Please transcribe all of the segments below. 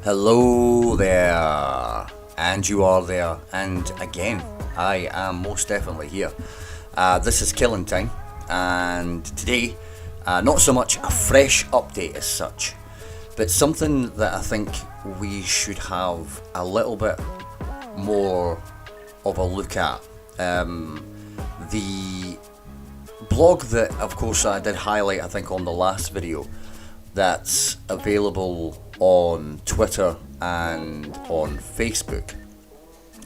Hello there, and you are there, and again, I am most definitely here. This is Killin time, and today, not so much a fresh update as such, but something that I think we should have a little bit more of a look at. The blog that, of course, I did highlight, I think, on the last video, that's available on Twitter and on Facebook,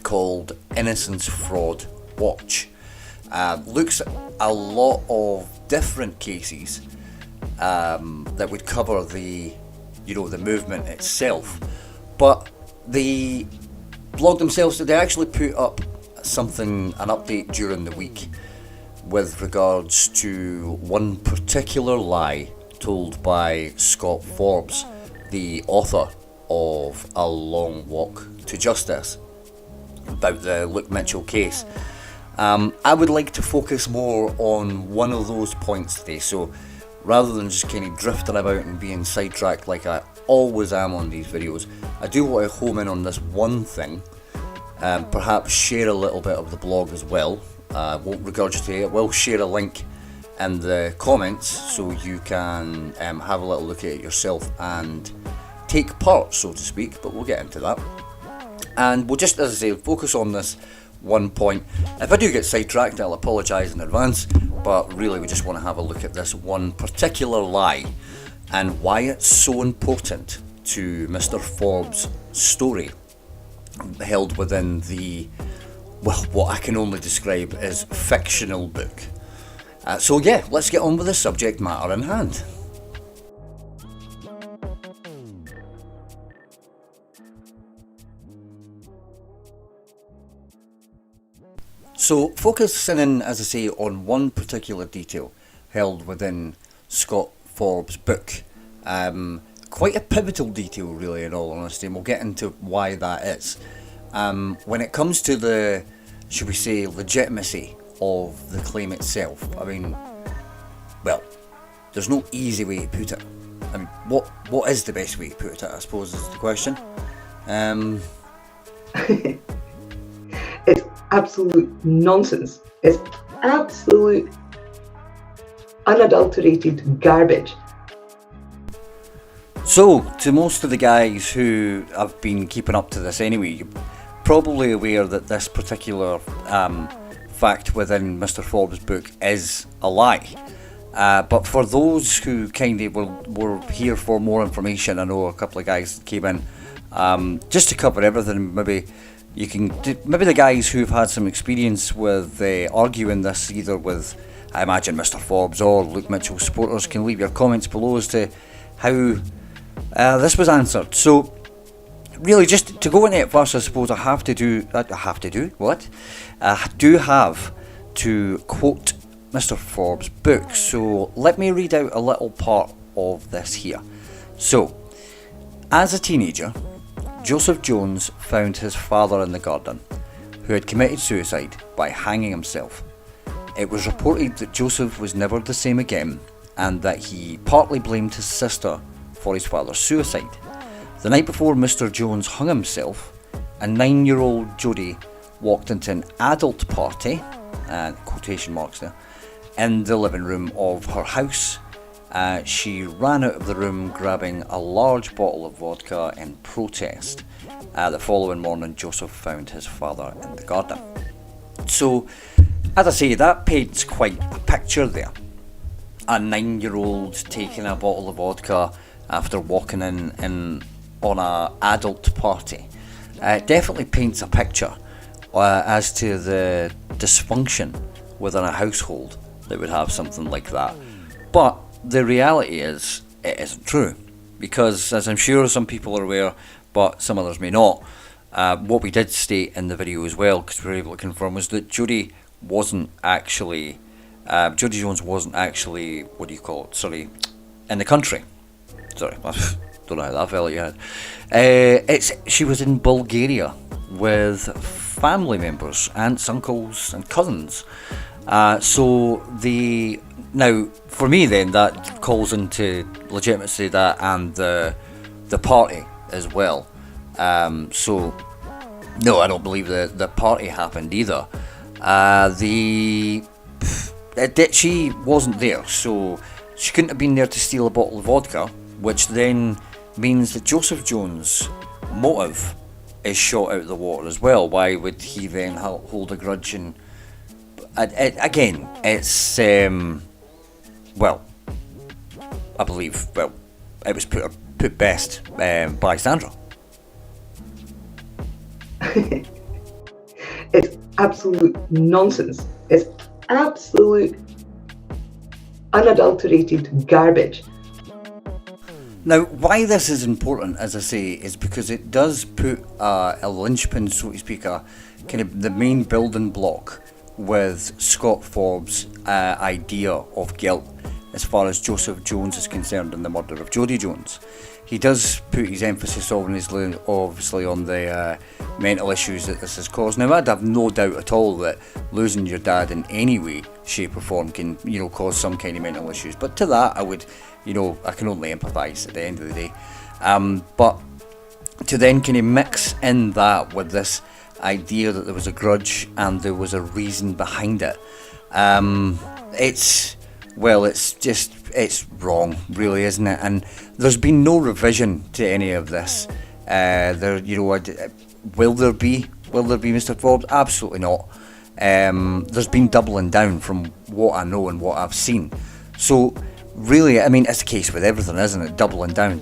called Innocence Fraud Watch. Looks at a lot of different cases that would cover the movement itself, but the blog themselves, they actually put up an update during the week with regards to one particular lie told by Scott Forbes, the author of A Long Walk to Justice, about the Luke Mitchell case. I would like to focus more on one of those points today, so rather than just kind of drifting about and being sidetracked like I always am on these videos, I do want to home in on this one thing, perhaps share a little bit of the blog as well. Won't regurgitate it, will share a link in the comments so you can have a little look at it yourself and take part, so to speak, but we'll get into that. And we'll just, as I say, focus on this one point. If I do get sidetracked, I'll apologise in advance, but really we just want to have a look at this one particular lie and why it's so important to Mr. Forbes' story held within the, well, what I can only describe as fictional book. So yeah, let's get on with the subject matter in hand. So focusing in, as I say, on one particular detail held within Scott Forbes' book. Quite a pivotal detail, really, in all honesty, and we'll get into why that is. When it comes to the, should we say, legitimacy of the claim itself, I mean, well, there's no easy way to put it. I mean, what is the best way to put it, I suppose, is the question. It's absolute nonsense. It's absolute unadulterated garbage. So, to most of the guys who have been keeping up to this anyway, you're probably aware that this particular fact within Mr. Forbes' book is a lie. But for those who kind of were here for more information, I know a couple of guys came in, just to cover everything. Maybe you can maybe the guys who've had some experience with arguing this, either with, I imagine, Mr. Forbes or Luke Mitchell supporters, can leave your comments below as to how this was answered. So really, just to go into it first, I suppose I do have to quote Mr. Forbes' book. So let me read out a little part of this here. So, as a teenager, Joseph Jones found his father in the garden, who had committed suicide by hanging himself. It was reported that Joseph was never the same again, and that he partly blamed his sister for his father's suicide. The night before Mr. Jones hung himself, a 9-year-old Jodi walked into an adult party, quotation marks there, in the living room of her house. She ran out of the room grabbing a large bottle of vodka in protest. The following morning, Joseph found his father in the garden. So, as I say, that paints quite a picture there. A 9-year-old taking a bottle of vodka after walking in on an adult party. Definitely paints a picture as to the dysfunction within a household that would have something like that. But the reality is, it isn't true, because, as I'm sure some people are aware, but some others may not, what we did state in the video as well, because we were able to confirm, was that Jodi Jones wasn't actually, in the country. Sorry, Don't know how that fell out your head. She was in Bulgaria with family members, aunts, uncles, and cousins. Now, for me, then that calls into legitimacy that and the party as well. No, I don't believe the party happened either. She wasn't there, so she couldn't have been there to steal a bottle of vodka, which then means that Joseph Jones' motive is shot out of the water as well. Why would he then hold a grudge? And again, it's well, I believe it was put best by Sandra. It's absolute nonsense. It's absolute unadulterated garbage. Now, why this is important, as I say, is because it does put a linchpin, so to speak, a kind of the main building block with Scott Forbes' idea of guilt as far as Joseph Jones is concerned in the murder of Jodi Jones. He does put his emphasis obviously on the mental issues that this has caused. Now, I'd have no doubt at all that losing your dad in any way, shape or form can, cause some kind of mental issues. But to that, I would, I can only empathise at the end of the day. But to then kind of mix in that with this idea that there was a grudge and there was a reason behind it, it's wrong, really, isn't it? And there's been no revision to any of this. Will there be, Mr. Forbes? Absolutely not. There's been doubling down from what I know and what I've seen. So really, I mean, it's the case with everything, isn't it? Doubling down.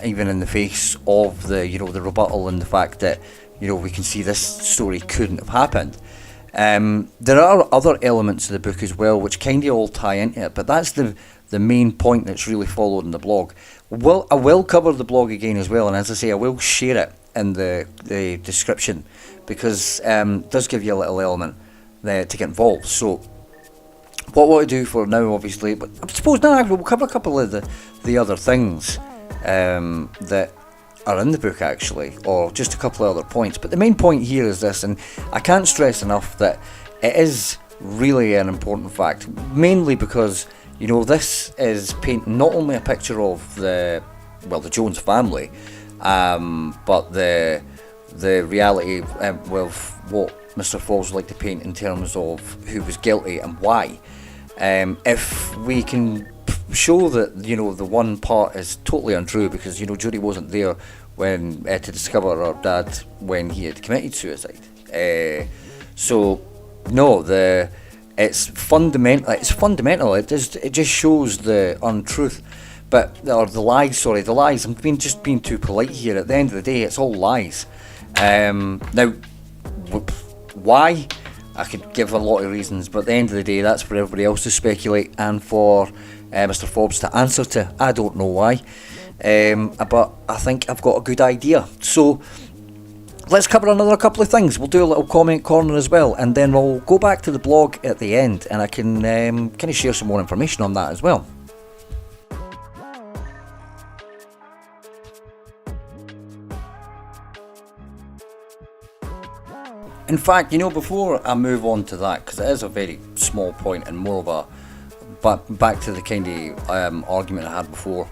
Even in the face of the rebuttal and the fact that we can see this story couldn't have happened. There are other elements of the book as well which kind of all tie into it, but that's the main point that's really followed in the blog. I will cover the blog again as well, and as I say, I will share it in the description because it does give you a little element there to get involved. So what will I do for now, obviously, but I suppose now we'll cover a couple of the other things that are in the book actually, or just a couple of other points. But the main point here is this, and I can't stress enough that it is really an important fact, mainly because this is painting not only a picture of the Jones family, but the reality of what Mr. Forbes would like to paint in terms of who was guilty and why. If we can show that the one part is totally untrue, because Jodi wasn't there when to discover her dad when he had committed suicide. It's fundamental. It just shows the untruth, the lies. I'm being too polite here. At the end of the day, it's all lies. Now, why? I could give a lot of reasons, but at the end of the day, that's for everybody else to speculate and for Mr. Forbes to answer to. I don't know why, but I think I've got a good idea. So let's cover another couple of things. We'll do a little comment corner as well, and then we'll go back to the blog at the end, and I can kind of share some more information on that as well. In fact, before I move on to that, because it is a very small point and more of a back to the kind of argument I had before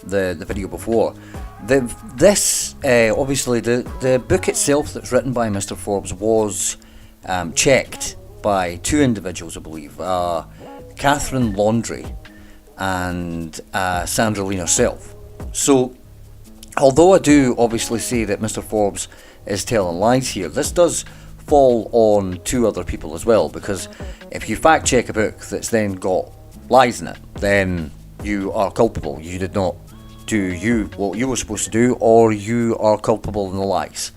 the video before. Obviously the book itself that's written by Mr. Forbes was checked by two individuals, I believe, Catherine Laundrie and Sandra Lean herself. So although I do obviously say that Mr. Forbes is telling lies here, this does fall on two other people as well, because if you fact check a book that's then got lies in it, then you are culpable. You did not do what you were supposed to do, or you are culpable in the lies.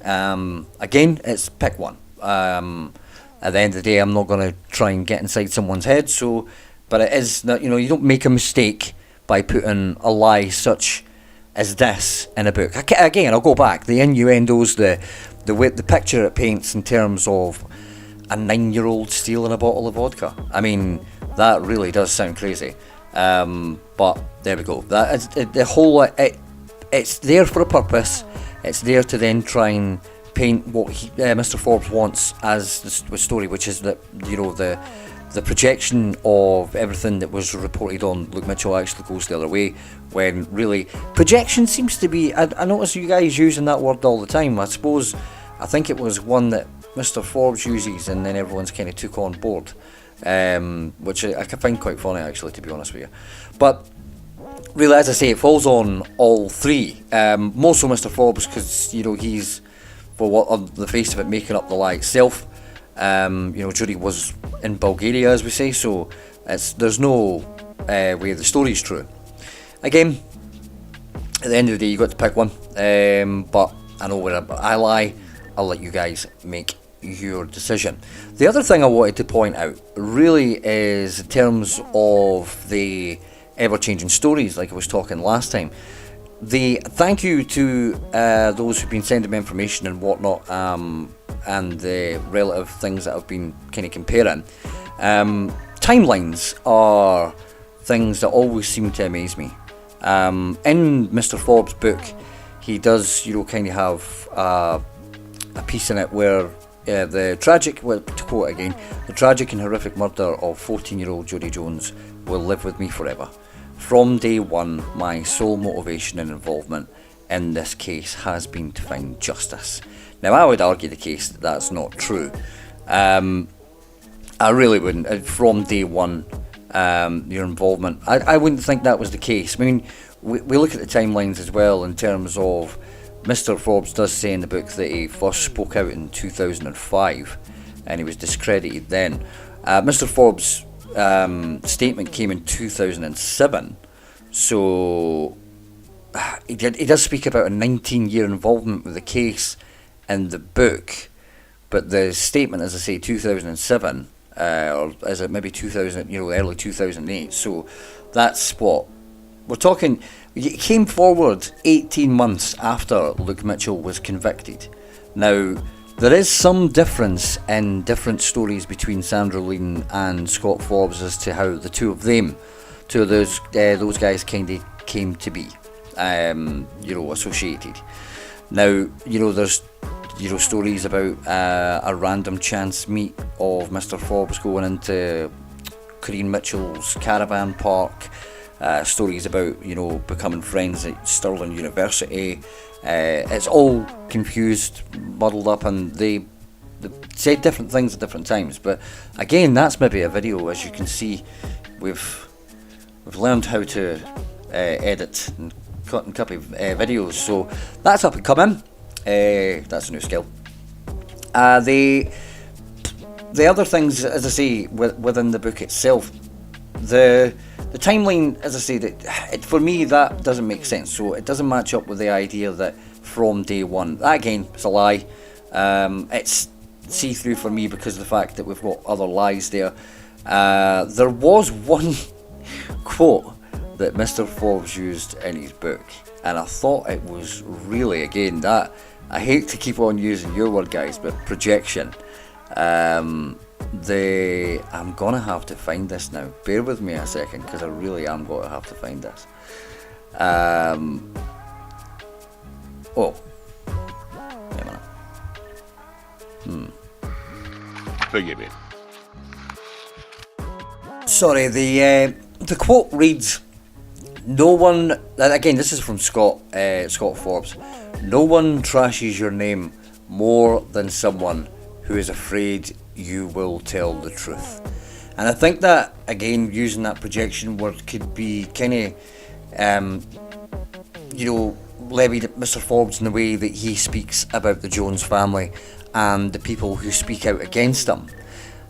Again, it's pick one. At the end of the day, I'm not going to try and get inside someone's head, but it is that you don't make a mistake by putting a lie such as this in a book. Again, I'll go back, the innuendos, the picture it paints in terms of a 9-year-old stealing a bottle of vodka. I mean, that really does sound crazy. But there we go. That is the whole. It's there for a purpose. It's there to then try and paint what Mr. Forbes wants as the story, which is that, you know, the projection of everything that was reported on Luke Mitchell actually goes the other way, when really projection seems to be, I notice you guys using that word all the time. I think it was one that Mr. Forbes uses and then everyone's kind of took on board, which I can find quite funny actually, to be honest with you. But really, as I say, it falls on all three, more so Mr. Forbes, because, you know, he's, for what on the face of it, making up the lie itself. You know, Jodi was in Bulgaria, as we say, so there's no way the story's true. Again, at the end of the day, you got to pick one, but I know where I lie. I'll let you guys make your decision. The other thing I wanted to point out really is in terms of the ever-changing stories, like I was talking last time. The thank you to those who've been sending me information and whatnot, and the relative things that I've been kind of comparing. Timelines are things that always seem to amaze me. In Mr. Forbes' book, he does, you know, kind of have a piece in it where the tragic, well, to quote again, the tragic and horrific murder of 14-year-old Jodi Jones will live with me forever. From day one, my sole motivation and involvement in this case has been to find justice. Now, I would argue the case that that's not true. I really wouldn't. From day one, your involvement, I wouldn't think that was the case. I mean, we look at the timelines as well in terms of Mr. Forbes does say in the book that he first spoke out in 2005 and he was discredited then. Mr. Forbes' statement came in 2007, so he does speak about a 19-year involvement with the case in the book, but the statement, as I say, 2007, or is it maybe 2000, you know, early 2008, so that's what we're talking. It came forward 18 months after Luke Mitchell was convicted. Now, there is some difference in different stories between Sandra Lean and Scott Forbes as to how the two of those guys kind of came to be, you know, associated. Now, you know, there's, you know, stories about a random chance meet of Mr. Forbes going into Corinne Mitchell's caravan park. Stories about, you know, becoming friends at Stirling University. It's all confused, muddled up, and they said different things at different times. But again, that's maybe a video. As you can see, we've learned how to edit and cut and copy videos, so that's up and coming. That's a new skill. The other things, as I say, within the book itself, the timeline, as I say, for me that doesn't make sense. So it doesn't match up with the idea that from day one. That again, it's a lie. It's see-through for me because of the fact that we've got other lies there. There was one quote that Mr. Forbes used in his book, and I thought it was really, again, that I hate to keep on using your word, guys, but projection. I'm gonna have to find this now. Bear with me a second, because I really am going to have to find this. Oh, wait a minute. Forgive me. Sorry, the quote reads, "No one," again, this is from Scott Forbes. "No one trashes your name more than someone who is afraid you will tell the truth." And I think that, again, using that projection word could be kind of, you know, levied at Mr. Forbes in the way that he speaks about the Jones family and the people who speak out against them.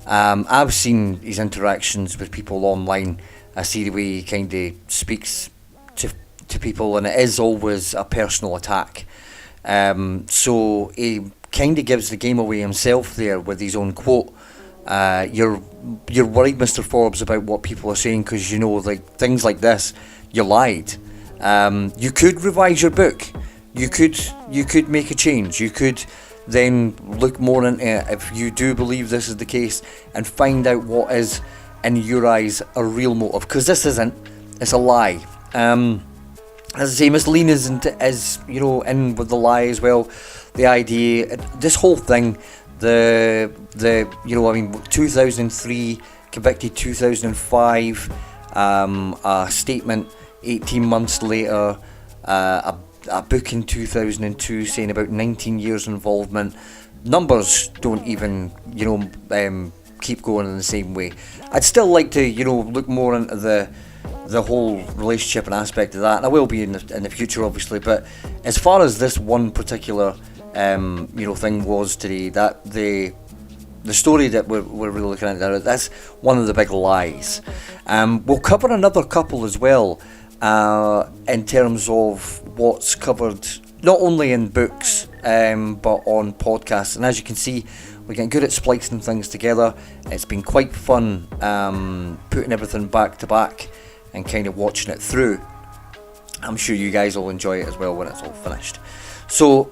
I've seen his interactions with people online. I see the way he kind of speaks to people, and it is always a personal attack. So he kind of gives the game away himself there with his own quote. You're worried, Mr. Forbes, about what people are saying because, you know, like things like this, you lied. You could revise your book. You could make a change. You could then look more into it if you do believe this is the case and find out what is, in your eyes, a real motive. Because this isn't. It's a lie. As I say, Miss Lean is in with the lie as well. The idea, this whole thing, the 2003 convicted, 2005, a statement 18 months later, a book in 2002 saying about 19 years involvement. Numbers don't even keep going in the same way. I'd still like to look more into the whole relationship and aspect of that, and I will be in the future, obviously. But as far as this one particular thing was today, that the story that we're really looking at there, that's one of the big lies. We'll cover another couple as well, in terms of what's covered not only in books but on podcasts. And as you can see, we're getting good at splicing things together. It's been quite fun putting everything back to back and kind of watching it through. I'm sure you guys will enjoy it as well when it's all finished. So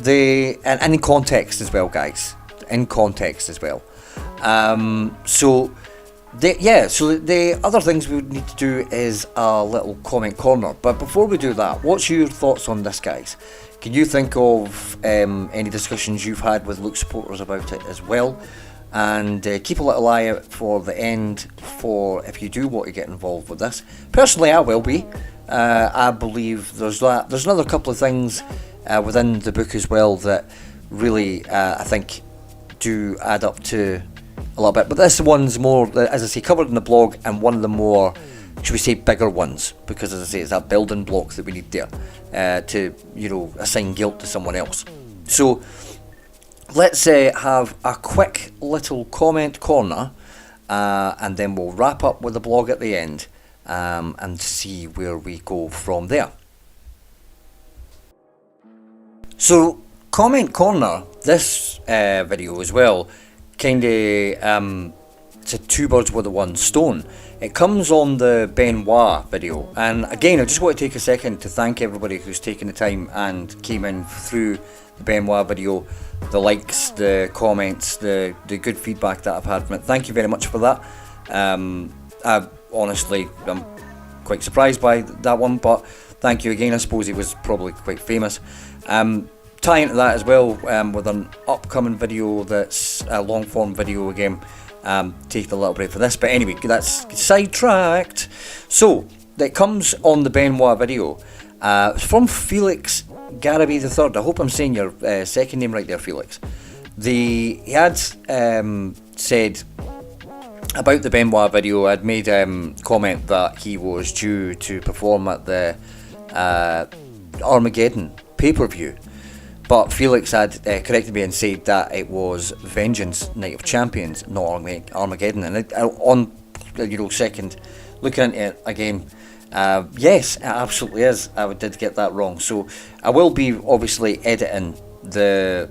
and in context as well, guys. In context as well. So the other things we would need to do is a little comment corner. But before we do that, what's your thoughts on this, guys? Can you think of any discussions you've had with Luke supporters about it as well? And keep a little eye out for the end for if you do want to get involved with this. Personally, I will be. I believe there's another couple of things within the book as well that really I think do add up to a little bit. But this one's more, as I say, covered in the blog, and one of the more, should we say, bigger ones, because as I say, it's that building block that we need there to assign guilt to someone else. So let's have a quick little comment corner, and then we'll wrap up with the blog at the end, and see where we go from there. So comment corner, this video as well, kind of it's a two birds with one stone. It comes on the Benoit video, and again I just want to take a second to thank everybody who's taken the time and came in through the Benoit video, the likes, the comments, the good feedback that I've had from it. Thank you very much for that. I'm quite surprised by that one, but thank you again. I suppose it was probably quite famous. Tie into that as well with an upcoming video that's a long form video again. Take a little break for this, but anyway, that's sidetracked. So that comes on the Benoit video. It's from Felix Garaby III. I hope I'm saying your second name right there, Felix. He had said about the Benoit video. I'd made comment that he was due to perform at the Armageddon pay-per-view. But Felix had corrected me and said that it was Vengeance Night of Champions, not Armageddon. And on second looking into it again, yes, it absolutely is. I did get that wrong. So I will be obviously editing the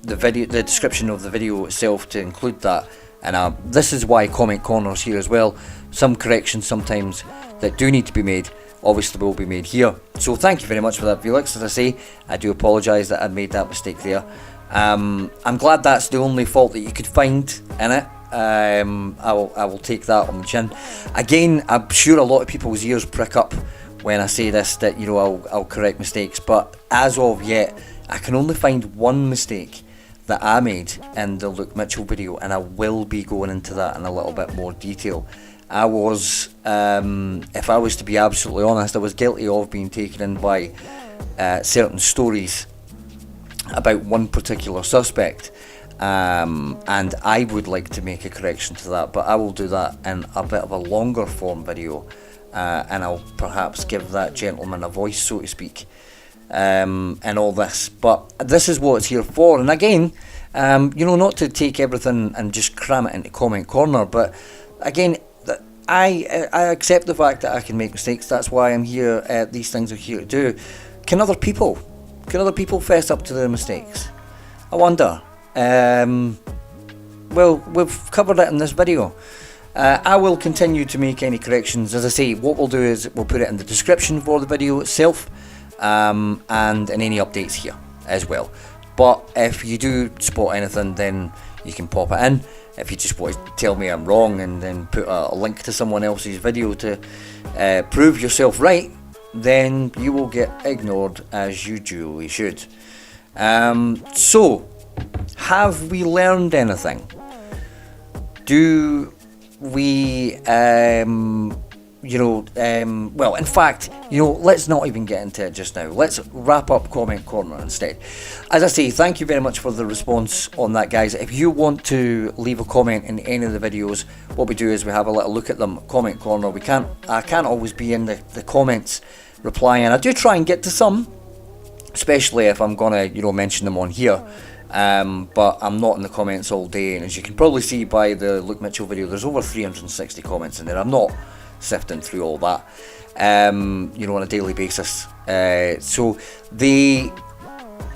video, the description of the video itself to include that. And this is why comment corners here as well. Some corrections sometimes that do need to be made obviously will be made here. So thank you very much for that, Felix. As I say, I do apologise that I'd made that mistake there. I'm glad that's the only fault that you could find in it. I will take that on the chin. Again, I'm sure a lot of people's ears prick up when I say this, that I'll correct mistakes, but as of yet I can only find one mistake that I made in the Luke Mitchell video, and I will be going into that in a little bit more detail. I was, if I was to be absolutely honest, I was guilty of being taken in by certain stories about one particular suspect, and I would like to make a correction to that, but I will do that in a bit of a longer form video, and I'll perhaps give that gentleman a voice, so to speak, and all this. But this is what it's here for. And again, not to take everything and just cram it into comment corner, but again, I accept the fact that I can make mistakes. That's why I'm here. These things are here to do. Can other people fess up to their mistakes? I wonder. Well, we've covered it in this video. I will continue to make any corrections. As I say, what we'll do is we'll put it in the description for the video itself, and in any updates here as well. But if you do spot anything, then you can pop it in. if you just want to tell me I'm wrong and then put a link to someone else's video to prove yourself right, then you will get ignored, as you duly should. So, have we learned anything? Do we, well, in fact, let's not even get into it just now. Let's wrap up Comment Corner instead. As I say, thank you very much for the response on that, guys. If you want to leave a comment in any of the videos, what we do is we have a little look at them. Comment Corner. I can't always be in the comments replying. I do try and get to some, especially if I'm gonna, mention them on here. But I'm not in the comments all day, and as you can probably see by the Luke Mitchell video, there's over 360 comments in there. I'm not sifting through all that, on a daily basis. So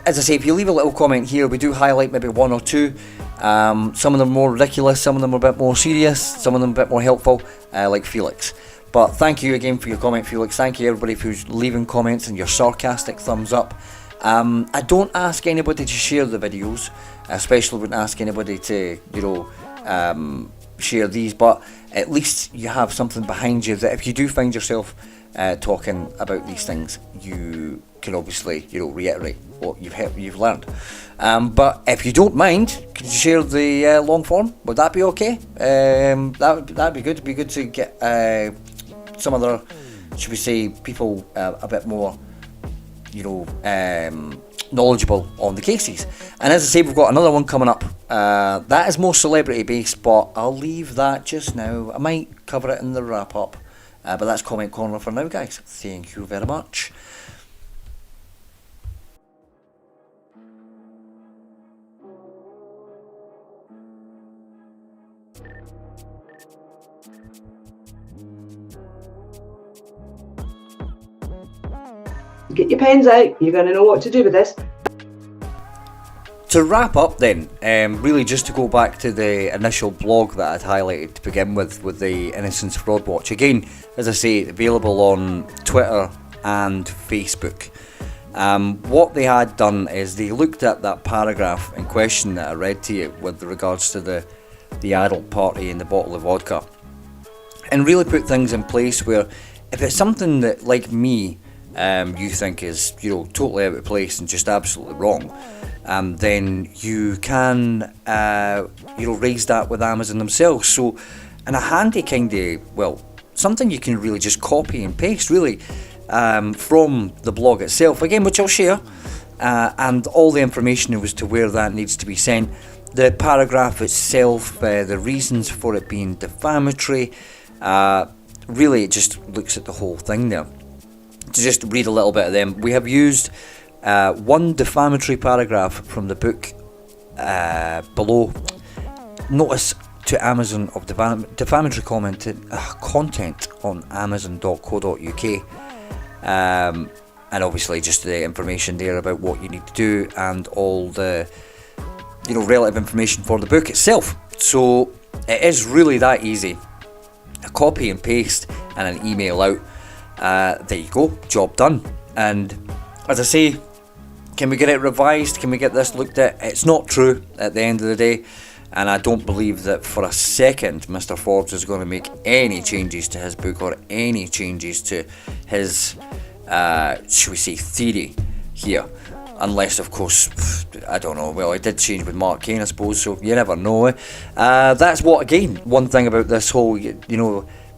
as I say, if you leave a little comment here, we do highlight maybe one or two. Some of them are more ridiculous, some of them are a bit more serious, some of them a bit more helpful, like Felix. But thank you again for your comment, Felix. Thank you everybody who's leaving comments and your sarcastic thumbs up. I don't ask anybody to share the videos, especially wouldn't ask anybody to, share these, but at least you have something behind you that if you do find yourself talking about these things, you can obviously, reiterate what you've learned. But if you don't mind, could you share the long form? Would that be okay? That'd be good. It'd be good to get some other, should we say, people a bit more, knowledgeable on the cases. And as I say, we've got another one coming up. That is more celebrity based, but I'll leave that just now. I might cover it in the wrap up. But that's Comment Corner for now, guys. Thank you very much. Get your pens out, you're going to know what to do with this. To wrap up then, really just to go back to the initial blog that I'd highlighted to begin with the Innocence Fraud Watch. Again, as I say, available on Twitter and Facebook. What they had done is they looked at that paragraph in question that I read to you with regards to the adult party and the bottle of vodka, and really put things in place where if it's something that, like me, you think is totally out of place and just absolutely wrong, then you can raise that with Amazon themselves. So in a handy kind of, something you can really just copy and paste really from the blog itself, again, which I'll share, and all the information as to where that needs to be sent, the paragraph itself, the reasons for it being defamatory, really it just looks at the whole thing there. To just read a little bit of them, we have used one defamatory paragraph from the book below. Notice to Amazon of defamatory content on amazon.co.uk, and obviously just the information there about what you need to do and all the relative information for the book itself. So it is really that easy. A copy and paste and an email out. There you go, job done. And as I say, can we get it revised? Can we get this looked at? It's not true at the end of the day, and I don't believe that for a second Mr. Forbes is going to make any changes to his book or any changes to his, should we say, theory here. Unless, of course, I don't know, well, it did change with Mark Cain, I suppose, so you never know. That's what, again, one thing about this whole,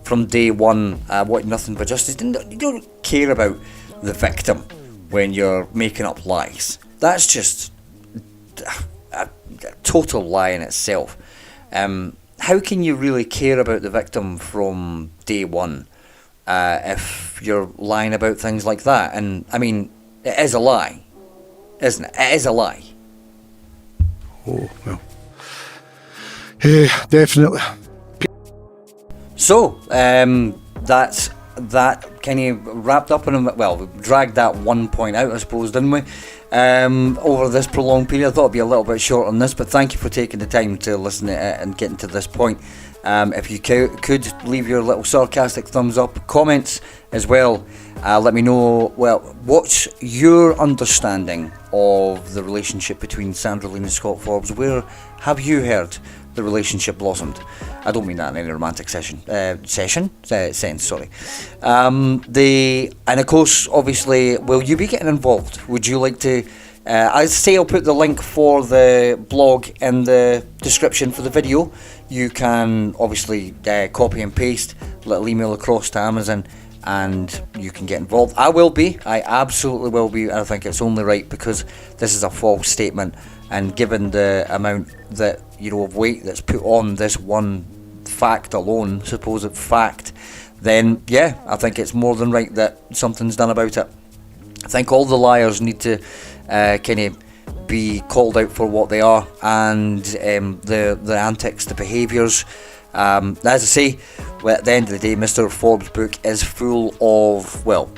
from day one, what nothing but justice. You don't care about the victim when you're making up lies. That's just a total lie in itself. How can you really care about the victim from day one if you're lying about things like that? And I mean, it is a lie, isn't it? It is a lie. Oh, well. Definitely. So, that's that kind of wrapped up in, well, we dragged that one point out, I suppose, didn't we? Over this prolonged period. I thought it'd be a little bit short on this, but thank you for taking the time to listen to it and getting to this point. If you could leave your little sarcastic thumbs up, comments as well. Let me know, well, what's your understanding of the relationship between Sandra Lynn and Scott Forbes? Where have you heard the relationship blossomed. I don't mean that in any romantic sense, sorry. And of course, obviously, will you be getting involved? Would you like to... I'd say I'll put the link for the blog in the description for the video. You can obviously copy and paste, little email across to Amazon, and you can get involved. I will be. I absolutely will be. I think it's only right because this is a false statement, and given the amount that of weight that's put on this one fact alone, supposed fact, then yeah, I think it's more than right that something's done about it. I think all the liars need to kind of be called out for what they are, and the antics, the behaviours. As I say, well, at the end of the day, Mr. Forbes' book is full of, well,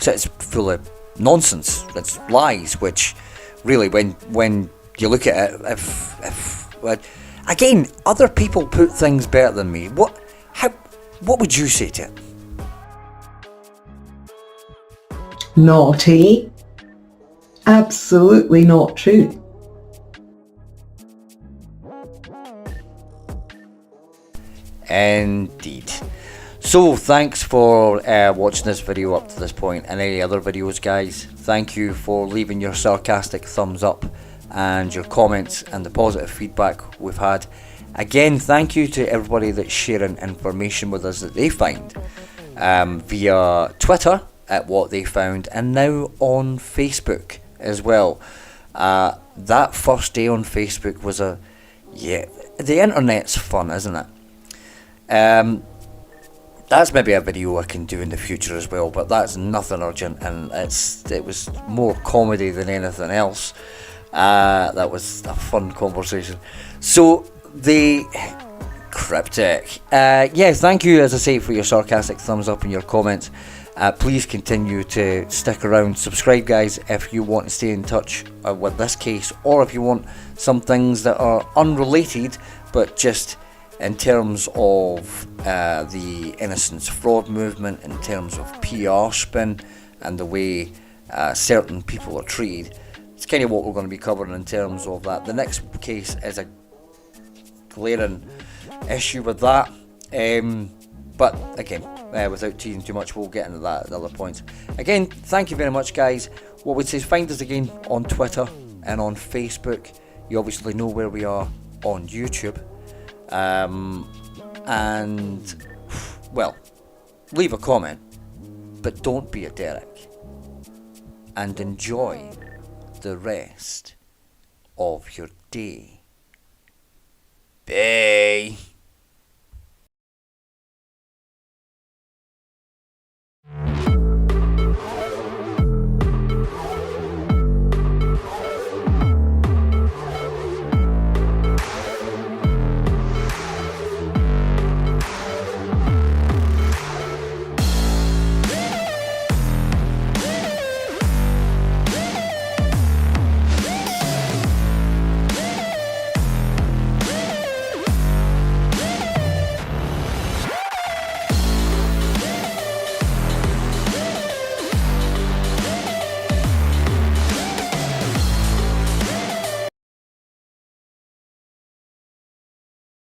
it's full of nonsense. It's lies, which really, when you look at it, again, other people put things better than me. What would you say to it? Naughty. Absolutely not true. Indeed. So thanks for watching this video up to this point, and any other videos, guys. Thank you for leaving your sarcastic thumbs up and your comments and the positive feedback we've had. Again, thank you to everybody that's sharing information with us that they find via Twitter at What They Found, and now on Facebook as well. That first day on Facebook was the internet's fun, isn't it? That's maybe a video I can do in the future as well, but that's nothing urgent, and it was more comedy than anything else. That was a fun conversation. So the cryptic, thank you, as I say, for your sarcastic thumbs up and your comments. Please continue to stick around, subscribe, guys, if you want to stay in touch with this case, or if you want some things that are unrelated but just in terms of the Innocence Fraud movement, in terms of PR spin and the way certain people are treated. It's kind of what we're going to be covering in terms of that. The next case is a glaring issue with that, but again, without teasing too much, we'll get into that at other points. Again, thank you very much, guys. What we'd say is find us again on Twitter and on Facebook. You obviously know where we are on YouTube. And, well, leave a comment, but don't be a Derek, and enjoy the rest of your day. Bye.